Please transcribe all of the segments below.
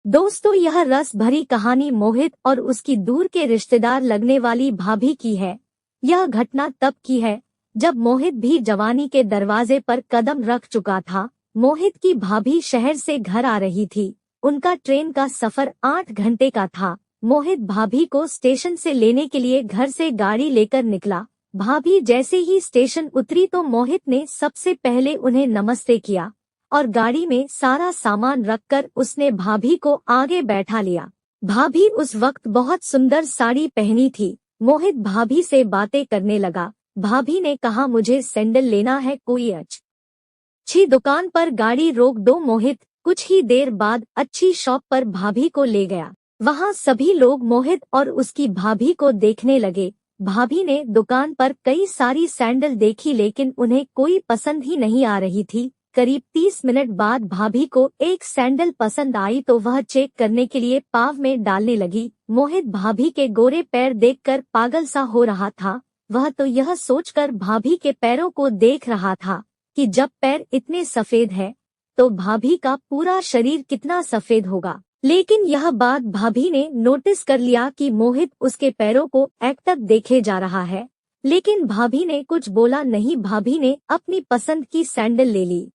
दोस्तों, यह रस भरी कहानी मोहित और उसकी दूर के रिश्तेदार लगने वाली भाभी की है। यह घटना तब की है जब मोहित भी जवानी के दरवाजे पर कदम रख चुका था। मोहित की भाभी शहर से घर आ रही थी। उनका ट्रेन का सफर 8 घंटे का था। मोहित भाभी को स्टेशन से लेने के लिए घर से गाड़ी लेकर निकला। भाभी जैसे ही स्टेशन उतरी तो मोहित ने सबसे पहले उन्हें नमस्ते किया और गाड़ी में सारा सामान रखकर उसने भाभी को आगे बैठा लिया। भाभी उस वक्त बहुत सुंदर साड़ी पहनी थी। मोहित भाभी से बातें करने लगा। भाभी ने कहा, मुझे सैंडल लेना है, कोई अच्छी दुकान पर गाड़ी रोक दो। मोहित कुछ ही देर बाद अच्छी शॉप पर भाभी को ले गया। वहाँ सभी लोग मोहित और उसकी भाभी को देखने लगे। भाभी ने दुकान पर कई सारी सैंडल देखी लेकिन उन्हें कोई पसंद ही नहीं आ रही थी। करीब 30 मिनट बाद भाभी को एक सैंडल पसंद आई तो वह चेक करने के लिए पाव में डालने लगी। मोहित भाभी के गोरे पैर देखकर पागल सा हो रहा था। वह तो यह सोचकर भाभी के पैरों को देख रहा था कि जब पैर इतने सफेद है तो भाभी का पूरा शरीर कितना सफेद होगा। लेकिन यह बात भाभी ने नोटिस कर लिया कि मोहित उसके पैरों को एकटक देखे जा रहा है, लेकिन भाभी ने कुछ बोला नहीं। भाभी ने अपनी पसंद की सैंडल ले ली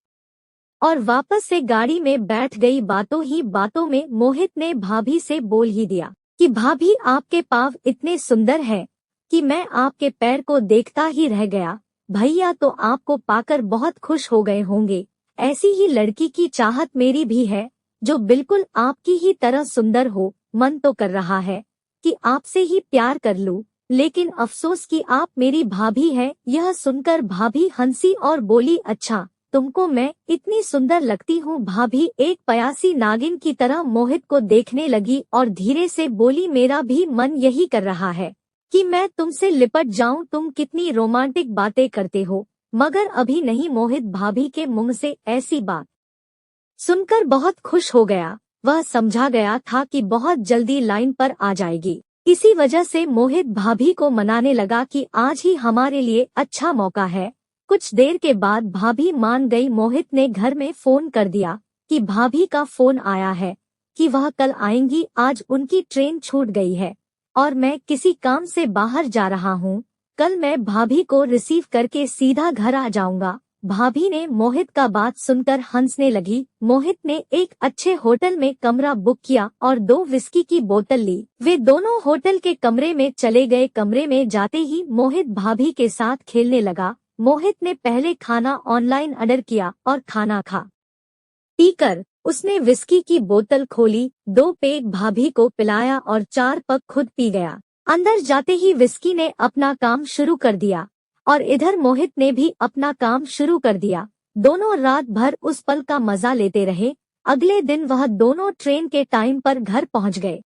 और वापस से गाड़ी में बैठ गई। बातों ही बातों में मोहित ने भाभी से बोल ही दिया कि भाभी, आपके पाँव इतने सुंदर हैं कि मैं आपके पैर को देखता ही रह गया। भैया तो आपको पाकर बहुत खुश हो गए होंगे। ऐसी ही लड़की की चाहत मेरी भी है जो बिल्कुल आपकी ही तरह सुंदर हो। मन तो कर रहा है कि आपसे ही प्यार कर लूं, लेकिन अफसोस कि आप मेरी भाभी हैं। यह सुनकर भाभी हंसी और बोली, अच्छा, तुमको मैं इतनी सुंदर लगती हूँ? भाभी एक प्यासी नागिन की तरह मोहित को देखने लगी और धीरे से बोली, मेरा भी मन यही कर रहा है कि मैं तुमसे लिपट जाऊं। तुम कितनी रोमांटिक बातें करते हो, मगर अभी नहीं। मोहित भाभी के मुंह से ऐसी बात सुनकर बहुत खुश हो गया। वह समझा गया था कि बहुत जल्दी लाइन पर आ जाएगी। इसी वजह से मोहित भाभी को मनाने लगा कि आज ही हमारे लिए अच्छा मौका है। कुछ देर के बाद भाभी मान गई। मोहित ने घर में फोन कर दिया कि भाभी का फोन आया है कि वह कल आएंगी। आज उनकी ट्रेन छूट गई है और मैं किसी काम से बाहर जा रहा हूँ। कल मैं भाभी को रिसीव करके सीधा घर आ जाऊंगा। भाभी ने मोहित का बात सुनकर हंसने लगी। मोहित ने एक अच्छे होटल में कमरा बुक किया और 2 विस्की की बोतल ली। वे दोनों होटल के कमरे में चले गए। कमरे में जाते ही मोहित भाभी के साथ खेलने लगा। मोहित ने पहले खाना ऑनलाइन ऑर्डर किया और खाना खा पीकर उसने विस्की की बोतल खोली। 2 पेग भाभी को पिलाया और 4 पग खुद पी गया। अंदर जाते ही विस्की ने अपना काम शुरू कर दिया और इधर मोहित ने भी अपना काम शुरू कर दिया। दोनों रात भर उस पल का मजा लेते रहे। अगले दिन वह दोनों ट्रेन के टाइम पर घर पहुंच गए।